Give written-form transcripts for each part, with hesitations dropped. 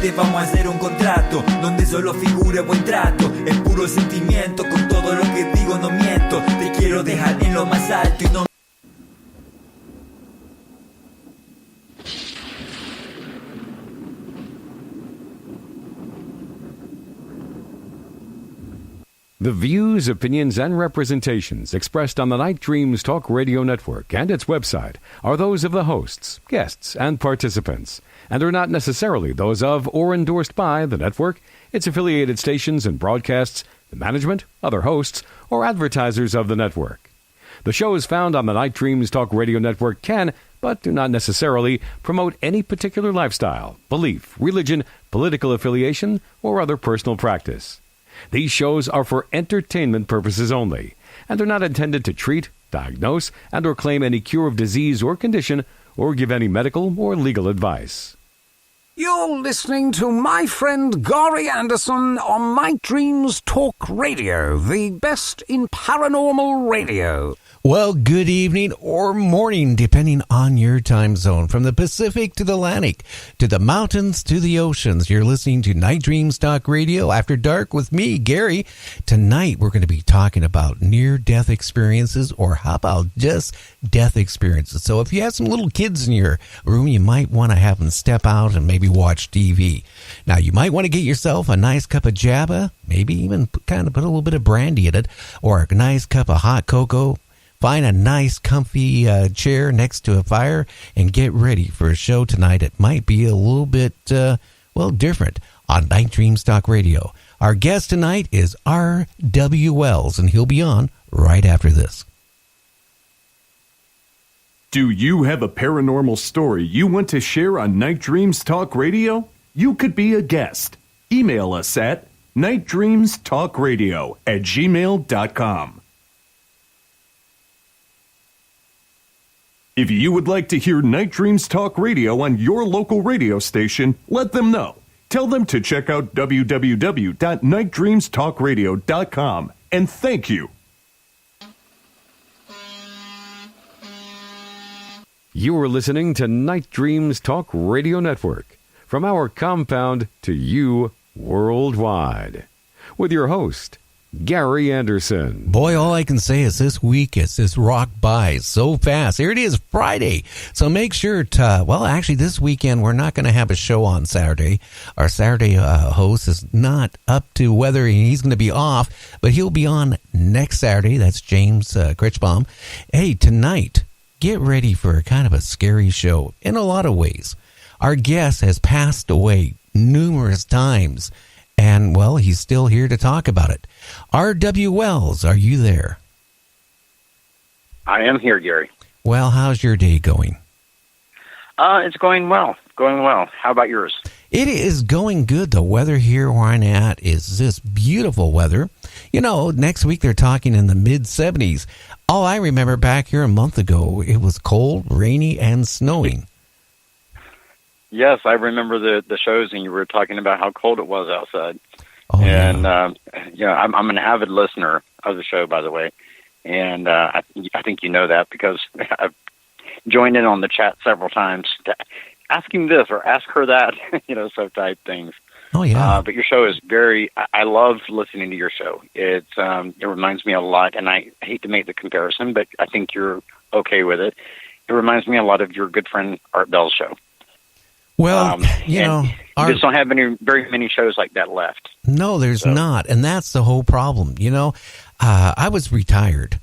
mente vamos a hacer un contrato donde solo figure buen trato. Es puro sentimiento, con todo lo que digo no miento. Te quiero dejar en lo más alto y no. The views, opinions, and representations expressed on the Night Dreams Talk Radio Network and its website are those of the hosts, guests, and participants, and are not necessarily those of or endorsed by the network, its affiliated stations and broadcasts, the management, other hosts, or advertisers of the network. The shows found on the Night Dreams Talk Radio Network can, but do not necessarily, promote any particular lifestyle, belief, religion, political affiliation, or other personal practice. These shows are for entertainment purposes only, and are not intended to treat, diagnose, and or claim any cure of disease or condition, or give any medical or legal advice. You're listening to my friend Gary Anderson on Night Dreams Talk Radio, the best in paranormal radio. Well, good evening or morning, depending on your time zone. From the Pacific to the Atlantic, to the mountains to the oceans, you're listening to Night Dreams Talk Radio After Dark with me, Gary. Tonight, we're going to be talking about near-death experiences, or how about just death experiences. So if you have some little kids in your room, you might want to have them step out and maybe watch TV. Now, you might want to get yourself a nice cup of Java, maybe even kind of put a little bit of brandy in it, or a nice cup of hot cocoa. Find a nice, comfy chair next to a fire and get ready for a show tonight. It might be a little bit, different on Night Dreams Talk Radio. Our guest tonight is R.W. Wells, and he'll be on right after this. Do you have a paranormal story you want to share on Night Dreams Talk Radio? You could be a guest. Email us at nightdreamstalkradio@gmail.com. If you would like to hear Night Dreams Talk Radio on your local radio station, let them know. Tell them to check out www.nightdreamstalkradio.com, and thank you. You are listening to Night Dreams Talk Radio Network, from our compound to you worldwide, with your host, Gary Anderson. Boy, all I can say is this week has just rocked by so fast. Here it is, Friday. So make sure to, actually this weekend we're not going to have a show on Saturday. Our Saturday host is not up to whether he's going to be off, but he'll be on next Saturday. That's James Critchbaum. Hey, tonight, get ready for kind of a scary show in a lot of ways. Our guest has passed away numerous times. And, he's still here to talk about it. R.W. Wells, are you there? I am here, Gary. Well, how's your day going? It's going well. How about yours? It is going good. The weather here where I'm at is this beautiful weather. You know, next week they're talking in the mid-70s. All I remember back here a month ago, it was cold, rainy, and snowing. Yes, I remember the shows, and you were talking about how cold it was outside. Oh, and I'm an avid listener of the show, by the way, and I think you know that because I've joined in on the chat several times to ask him this or ask her that, so type things. Oh yeah. But your show is I love listening to your show. It reminds me a lot, and I hate to make the comparison, but I think you're okay with it. It reminds me a lot of your good friend Art Bell's show. Well, you just don't have very many shows like that left. No, there's not, and that's the whole problem. I was retired,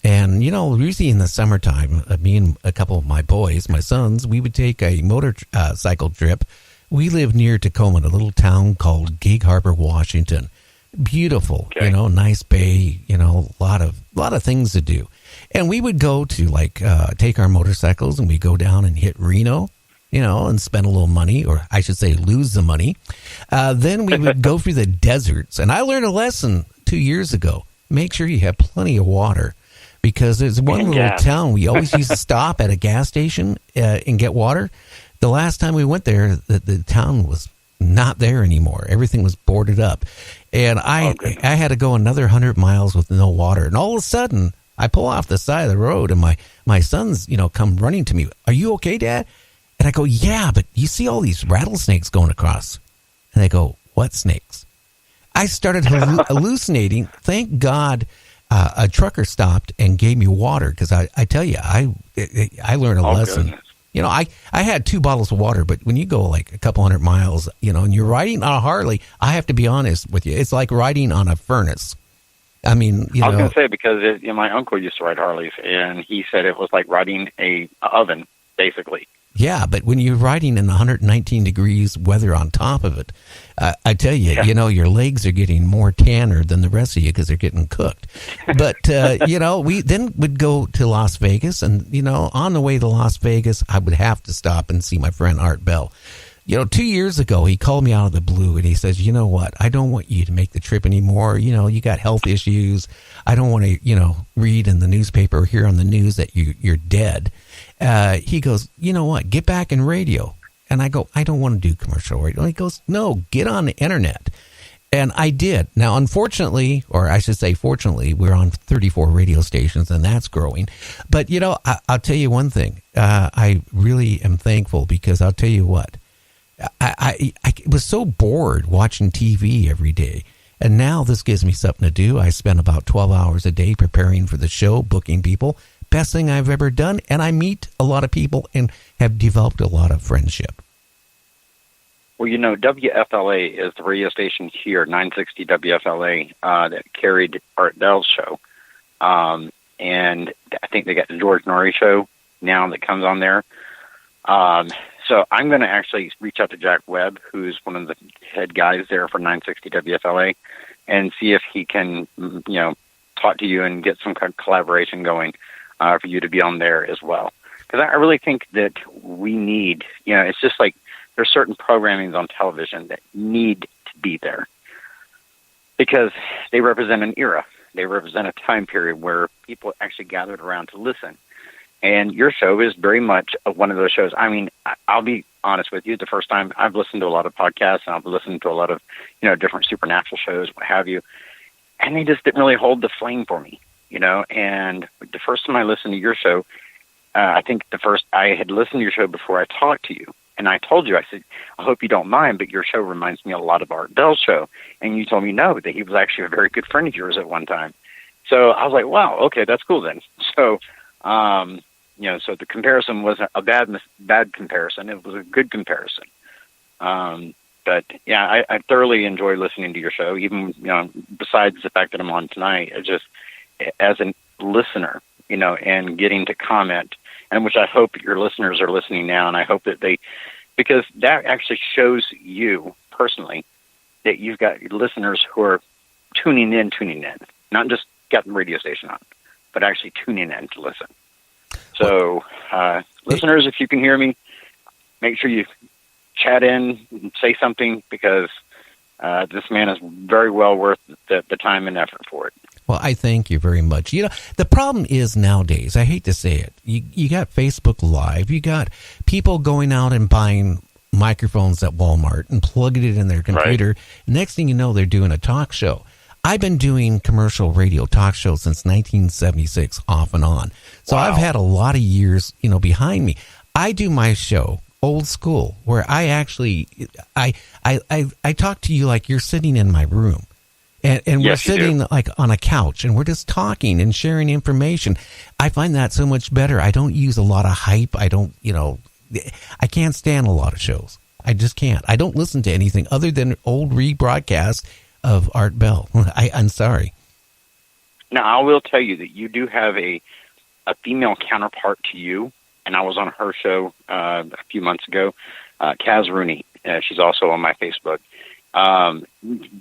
and usually in the summertime, me and a couple of my boys, my sons, we would take a motorcycle trip. We live near Tacoma, a little town called Gig Harbor, Washington. Beautiful, okay. Nice bay, a lot of things to do, and we would go to take our motorcycles and we go down and hit Reno. And spend a little money, or I should say lose the money. Then we would go through the deserts. And I learned a lesson 2 years ago. Make sure you have plenty of water, because there's one little town we always used to stop at a gas station and get water. The last time we went there, the town was not there anymore. Everything was boarded up. And I had to go another 100 miles with no water. And all of a sudden, I pull off the side of the road, and my sons, come running to me. Are you okay, Dad? And I go, yeah, but you see all these rattlesnakes going across. And I go, what snakes? I started hallucinating. Thank God a trucker stopped and gave me water, because I tell you, I learned a lesson. Goodness. You know, I had 2 bottles of water, but when you go like a couple hundred miles, you know, and you're riding on a Harley, I have to be honest with you, it's like riding on a furnace. I mean, I was going to say, because my uncle used to ride Harleys, and he said it was like riding a oven, basically. Yeah, but when you're riding in 119 degrees weather on top of it, I tell you, you know, your legs are getting more tanner than the rest of you because they're getting cooked. But, you know, we then would go to Las Vegas, and, you know, on the way to Las Vegas, I would have to stop and see my friend Art Bell. You know, 2 years ago, he called me out of the blue, and he says, you know what, I don't want you to make the trip anymore. You know, you got health issues. I don't want to, you know, read in the newspaper or hear on the news that you're dead. He goes, you know what, get back in radio. And I go, I don't want to do commercial radio. And he goes, no, get on the internet. And I did. Now, unfortunately, or I should say fortunately, we're on 34 radio stations, and that's growing. But, you know, I'll tell you one thing. I really am thankful, because I'll tell you what, I was so bored watching TV every day. And now this gives me something to do. I spend about 12 hours a day preparing for the show, booking people. Best thing I've ever done. And I meet a lot of people and have developed a lot of friendship. Well, you know, WFLA is the radio station here, 960 WFLA, that carried Art Bell's show. And I think they got the George Norrie show now that comes on there. So I'm going to actually reach out to Jack Webb, who's one of the head guys there for 960 WFLA, and see if he can, you know, talk to you and get some kind of collaboration going for you to be on there as well. Because I really think that we need, you know, it's just like there's certain programmings on television that need to be there because they represent an era. They represent a time period where people actually gathered around to listen. And your show is very much one of those shows. I mean, I'll be honest with you. The first time I've listened to a lot of podcasts, and I've listened to a lot of, you know, different supernatural shows, what have you, and they just didn't really hold the flame for me, you know. And the first time I listened to your show, I think I had listened to your show before I talked to you, and I told you, I said, I hope you don't mind, but your show reminds me a lot of Art Bell's show. And you told me no, that he was actually a very good friend of yours at one time. So I was like, wow, okay, that's cool then. So, you know, so the comparison wasn't a bad comparison. It was a good comparison. But yeah, I thoroughly enjoy listening to your show, even, you know, besides the fact that I'm on tonight, just as a listener, you know, and getting to comment, and which I hope your listeners are listening now. And I hope that because that actually shows you personally that you've got listeners who are tuning in, not just got the radio station on, but actually tuning in to listen. So, listeners, if you can hear me, make sure you chat in and say something, because this man is very well worth the time and effort for it. Well, I thank you very much. You know, the problem is nowadays, I hate to say it, you got Facebook Live, you got people going out and buying microphones at Walmart and plugging it in their computer. Right. Next thing you know, they're doing a talk show. I've been doing commercial radio talk shows since 1976, off and on. So wow. I've had a lot of years, you know, behind me. I do my show old school, where I actually I talk to you like you're sitting in my room, and yes, we're sitting like on a couch, and we're just talking and sharing information. I find that so much better. I don't use a lot of hype. I don't, you know, I can't stand a lot of shows. I just can't. I don't listen to anything other than old rebroadcasts of Art Bell. I'm sorry. Now, I will tell you that you do have a female counterpart to you, and I was on her show a few months ago, Kaz Rooney. She's also on my Facebook.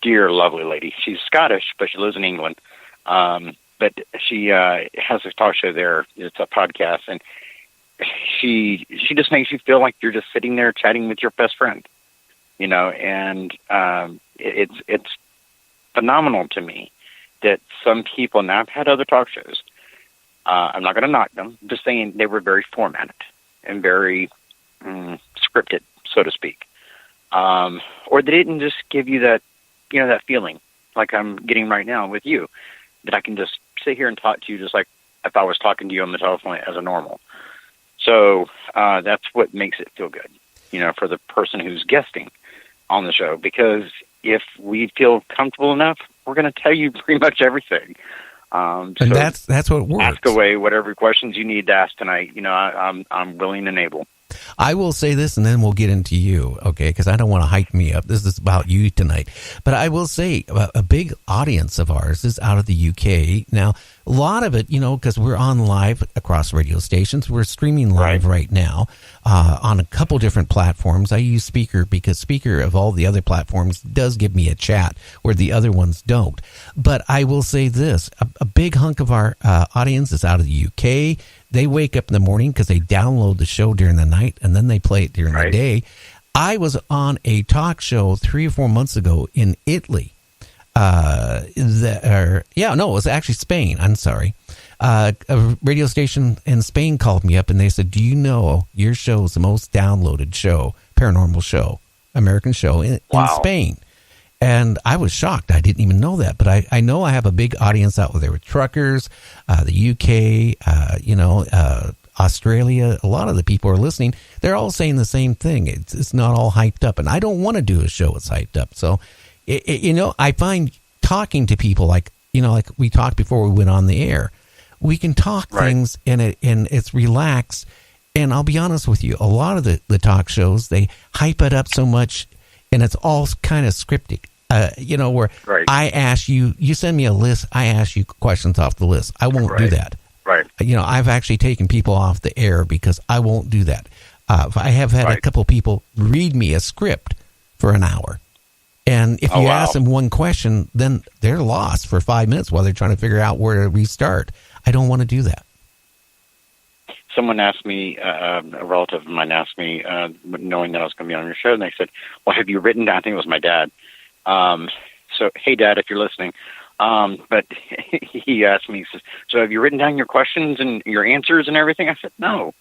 Dear, lovely lady. She's Scottish, but she lives in England. But she has a talk show there. It's a podcast, and she just makes you feel like you're just sitting there chatting with your best friend, you know, and it's phenomenal to me that some people, now I've had other talk shows, I'm not going to knock them, I'm just saying they were very formatted and very scripted, so to speak. Or they didn't just give you that, you know, that feeling like I'm getting right now with you, that I can just sit here and talk to you just like if I was talking to you on the telephone as a normal. So that's what makes it feel good, you know, for the person who's guesting on the show, because if we feel comfortable enough, we're going to tell you pretty much everything. And so that's what works. ask away whatever questions you need to ask tonight. I'm willing and able. I will say this, and then we'll get into you, okay? Because I don't want to hype me up. This is about you tonight. But I will say a big audience of ours is out of the UK. Now, a lot of it, because we're on live across radio stations. We're streaming live right now on a couple different platforms. I use Speaker because Speaker, of all the other platforms, does give me a chat where the other ones don't. But I will say this, a big hunk of our audience is out of the UK. They wake up in the morning because they download the show during the night, and then they play it during the day. I was on a talk show 3 or 4 months ago in Italy. It was actually Spain. I'm sorry. A radio station in Spain called me up, and they said, do you know your show is the most downloaded show, paranormal show, American show in Spain? And I was shocked. I didn't even know that. But I know I have a big audience out there with truckers, the UK, Australia. A lot of the people are listening. They're all saying the same thing. It's not all hyped up. And I don't want to do a show that's hyped up. So, I find talking to people like we talked before we went on the air, we can talk things and it's relaxed. And I'll be honest with you, a lot of the talk shows, they hype it up so much and it's all kind of scripted. Where I ask you, you send me a list, I ask you questions off the list. I won't do that. Right. I've actually taken people off the air because I won't do that. I have had a couple people read me a script for an hour. And if you ask them one question, then they're lost for 5 minutes while they're trying to figure out where to restart. I don't want to do that. Someone asked me, a relative of mine asked me, knowing that I was going to be on your show, and they said, well, have you written down, I think it was my dad. So, hey, Dad, if you're listening. But he asked me, he says, so have you written down your questions and your answers and everything? I said, no.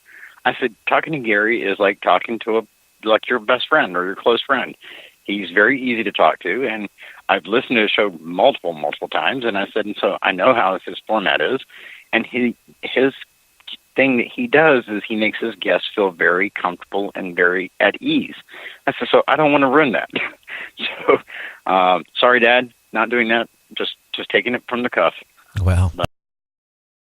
I said, talking to Gary is like talking to like your best friend or your close friend. He's very easy to talk to, and I've listened to his show multiple times, and I said, and so I know how his format is, and his thing that he does is he makes his guests feel very comfortable and very at ease. I said, so I don't want to ruin that. So, sorry, Dad, not doing that. Just taking it from the cuff. Well,